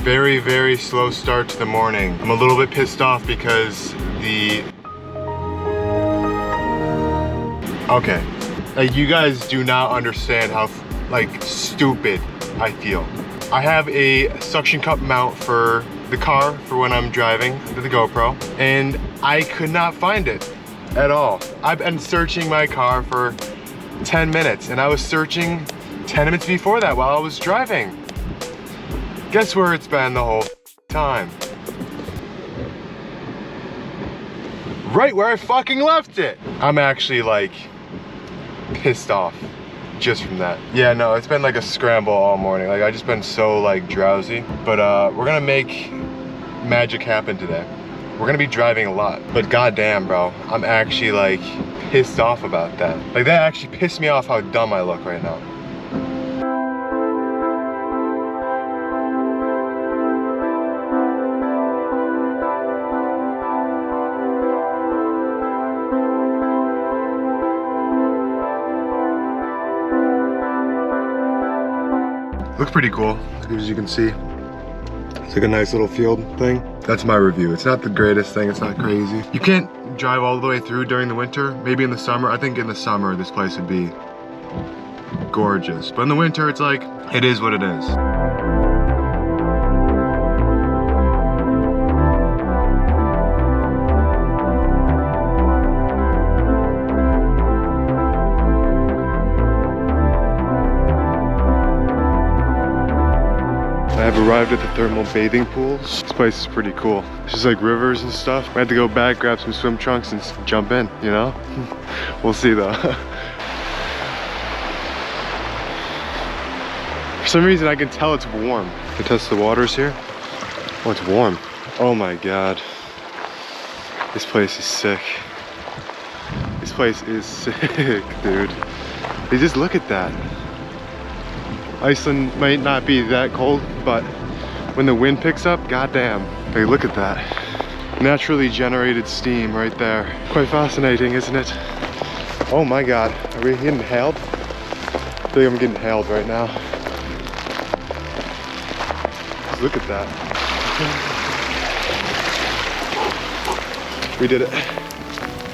very, very slow start to the morning. I'm a little bit pissed off because okay, like you guys do not understand how like stupid I feel. I have a suction cup mount for the car for when I'm driving with the GoPro, and I could not find it at all. I've been searching my car for 10 minutes, and I was searching 10 minutes before that while I was driving. Guess where it's been the whole time? Right where I fucking left it. I'm actually like pissed off just from that. Yeah, no, it's been like a scramble all morning. Like I just been so like drowsy, but we're gonna make magic happen today. We're gonna be driving a lot, but goddamn, bro, I'm actually like pissed off about that. Like that actually pissed me off how dumb I look right now. Looks pretty cool, as you can see. It's like a nice little field thing. That's my review. It's not the greatest thing, it's not crazy. You can't drive all the way through during the winter. Maybe in the summer. I think in the summer this place would be gorgeous. But in the winter, it's like, it is what it is. I have arrived at the thermal bathing pools. This place is pretty cool. It's just like rivers and stuff. I had to go back, grab some swim trunks and jump in, you know? We'll see though. For some reason I can tell it's warm. Can I test the waters here? Oh, it's warm. Oh my God. This place is sick. This place is sick, dude. You just look at that. Iceland might not be that cold, but when the wind picks up, goddamn. Hey, look at that. Naturally generated steam right there. Quite fascinating, isn't it? Oh my God, are we getting hailed? I feel like I'm getting hailed right now. Just look at that. We did it.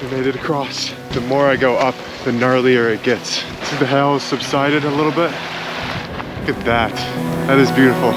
We made it across. The more I go up, the gnarlier it gets. See, the hail has subsided a little bit. Look at that. That is beautiful.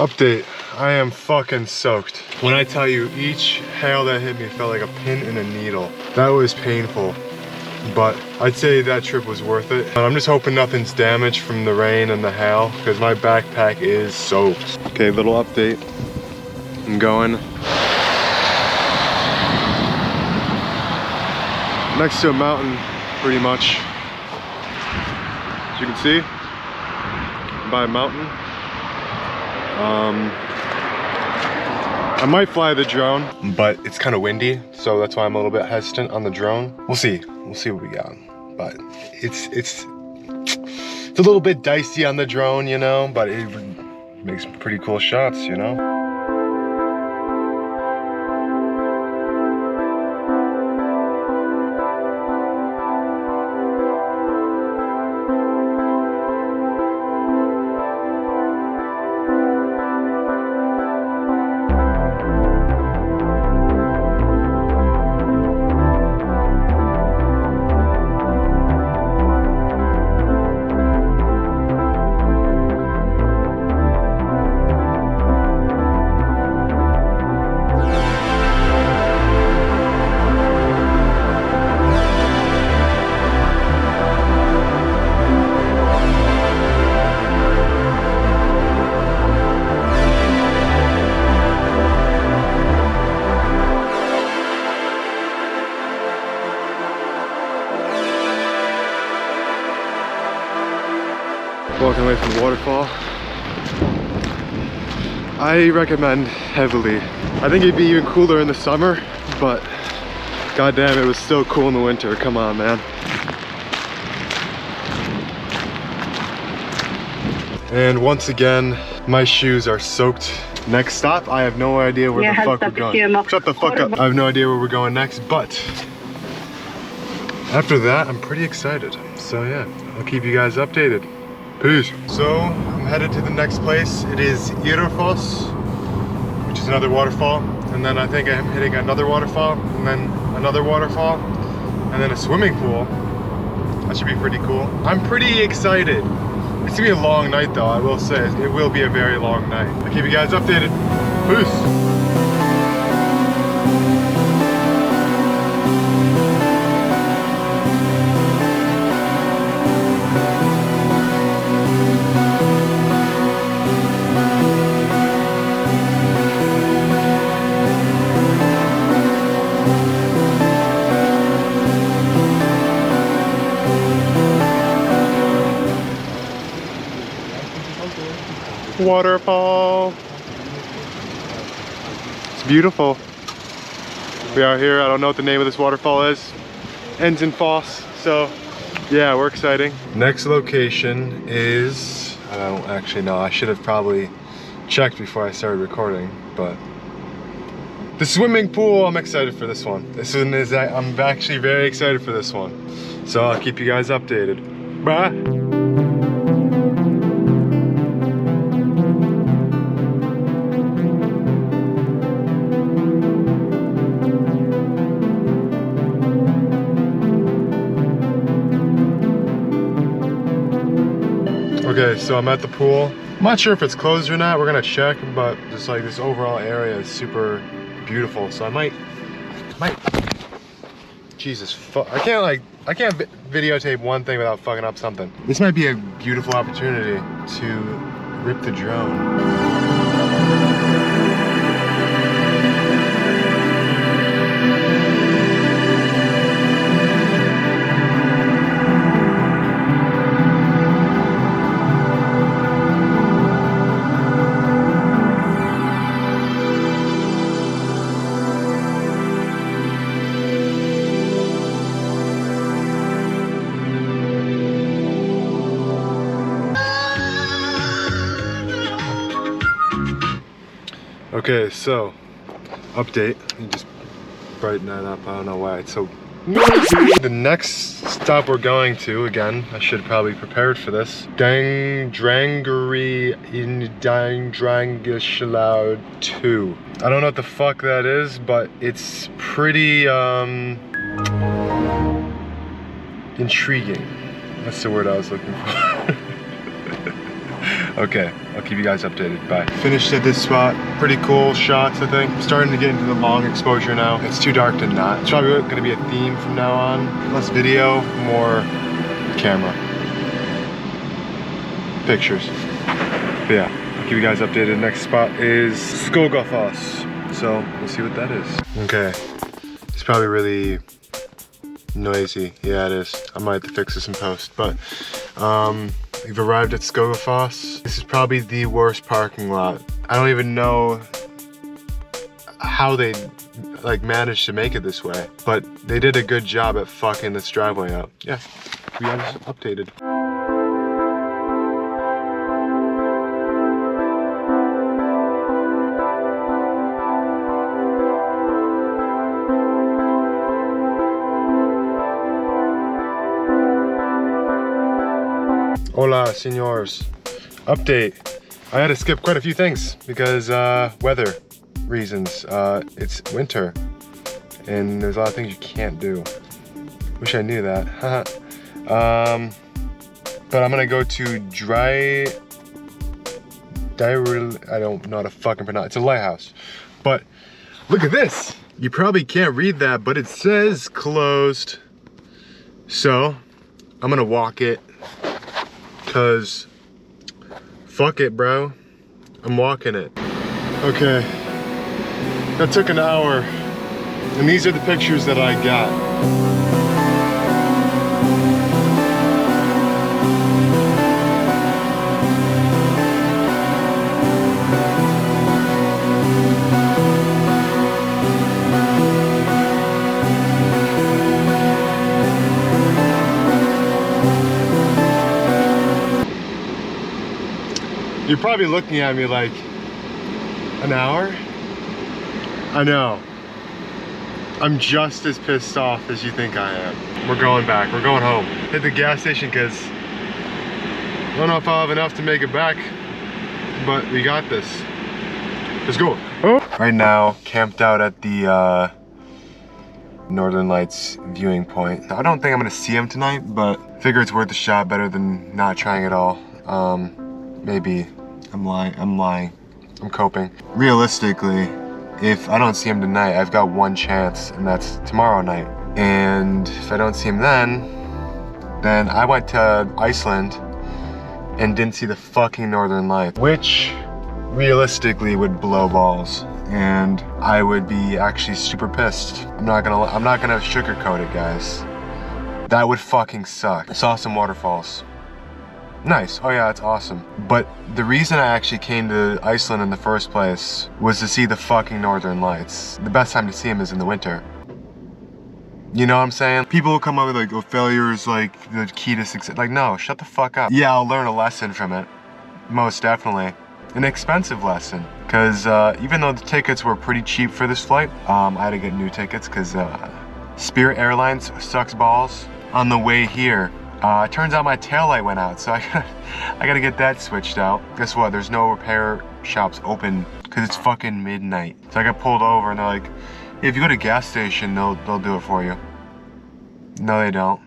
Update, I am fucking soaked. When I tell you each hail that hit me felt like a pin in a needle. That was painful, but I'd say that trip was worth it. And I'm just hoping nothing's damaged from the rain and the hail because my backpack is soaked. Okay, little update. I'm going next to a mountain, pretty much. As you can see, I'm by a mountain. I might fly the drone, but it's kind of windy, so that's why I'm a little bit hesitant on the drone. We'll see what we got. But it's a little bit dicey on the drone, you know, but it makes pretty cool shots, you know. Walking away from the waterfall. I recommend heavily. I think it'd be even cooler in the summer, but goddamn, it was still cool in the winter. Come on, man. And once again, my shoes are soaked. Next stop, I have no idea where the fuck we're going. Shut the fuck up. I have no idea where we're going next, but after that, I'm pretty excited. So yeah, I'll keep you guys updated. Peace. So I'm headed to the next place. It is Irfoss, which is another waterfall. And then I think I'm hitting another waterfall, and then another waterfall, and then a swimming pool. That should be pretty cool. I'm pretty excited. It's gonna be a long night though, I will say. It will be a very long night. I'll keep you guys updated. Peace. Waterfall. It's beautiful. We are here. I don't know what the name of this waterfall is. Ends in Foss. So yeah, we're exciting. Next location is, I don't actually know. I should have probably checked before I started recording, but the swimming pool, I'm excited for this one. I'm actually very excited for this one. So I'll keep you guys updated. Bye. Okay, so I'm at the pool. I'm not sure if it's closed or not. We're gonna check, but just like this overall area is super beautiful. So I might. Jesus fuck! I can't videotape one thing without fucking up something. This might be a beautiful opportunity to rip the drone. Okay, so update. You just brighten that up. I don't know why it's so noisy. The next stop we're going to, again, I should probably prepared for this. Drangeri in Drangislau 2. I don't know what the fuck that is, but it's pretty intriguing. That's the word I was looking for. Okay, I'll keep you guys updated. Bye. Finished at this spot. Pretty cool shots, I think. I'm starting to get into the long exposure now. It's too dark to not. It's probably gonna be a theme from now on. Less video, more camera. Pictures. But yeah, I'll keep you guys updated. Next spot is Skogafoss. So we'll see what that is. Okay, it's probably really noisy. Yeah, it is. I might have to fix this in post, but we've arrived at Skogafoss. This is probably the worst parking lot. I don't even know how they like managed to make it this way, but they did a good job at fucking this driveway up. Yeah, we got this updated. Hola, senors. Update. I had to skip quite a few things because weather reasons. It's winter and there's a lot of things you can't do. Wish I knew that. But I'm gonna go to I don't know how to fucking pronounce. It's a lighthouse. But look at this. You probably can't read that, but it says closed. So I'm gonna walk it. Cause fuck it, bro. I'm walking it. Okay, that took an hour, and these are the pictures that I got. You're probably looking at me like, an hour? I know. I'm just as pissed off as you think I am. We're going back, we're going home. Hit the gas station because I don't know if I'll have enough to make it back, but we got this. Let's go. Right now, camped out at the Northern Lights viewing point. I don't think I'm gonna see them tonight, but I figure it's worth a shot, better than not trying at all. Maybe. I'm lying. I'm coping. Realistically, if I don't see him tonight, I've got one chance, and that's tomorrow night. And if I don't see him then I went to Iceland and didn't see the fucking Northern Lights, which realistically would blow balls. And I would be actually super pissed. I'm not gonna sugarcoat it, guys. That would fucking suck. I saw some waterfalls. Nice, oh yeah, that's awesome. But the reason I actually came to Iceland in the first place was to see the fucking Northern Lights. The best time to see them is in the winter. You know what I'm saying? People will come up with like, oh, failure is like the key to success. Like, no, shut the fuck up. Yeah, I'll learn a lesson from it. Most definitely. An expensive lesson. Because even though the tickets were pretty cheap for this flight, I had to get new tickets because Spirit Airlines sucks balls. On the way here, it turns out my taillight went out, so I gotta get that switched out. Guess what? There's no repair shops open because it's fucking midnight. So I got pulled over and they're like, hey, if you go to a gas station, they'll do it for you. No, they don't.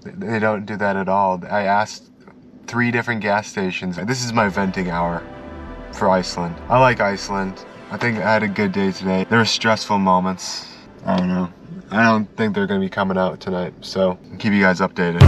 They don't do that at all. I asked 3 different gas stations. This is my venting hour for Iceland. I like Iceland. I think I had a good day today. There were stressful moments. I don't know. I don't think they're gonna be coming out tonight, so I'll keep you guys updated.